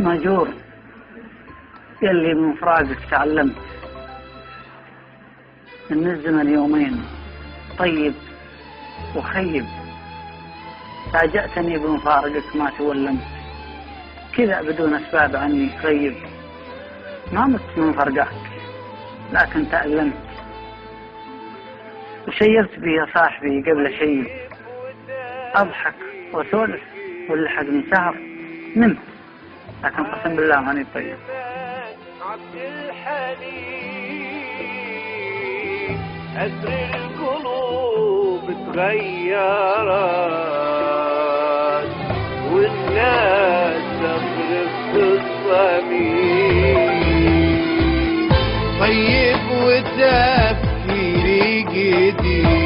ماجور يلي من فراقك تعلمت من الزمن يومين طيب وخيب، فاجأتني بمفارقك ما تولمت، كذا بدون أسباب عني غيب، ما مت من فرقك لكن تألمت، وشيبت بي يا صاحبي قبل شيء، أضحك وسولف واللحق من سهر نمت، لكن قسم بالله ماني طيب. عبد الحليم أسر القلوب تغيرت، والناس تغرق الصميم، طيب وتفكيري جديد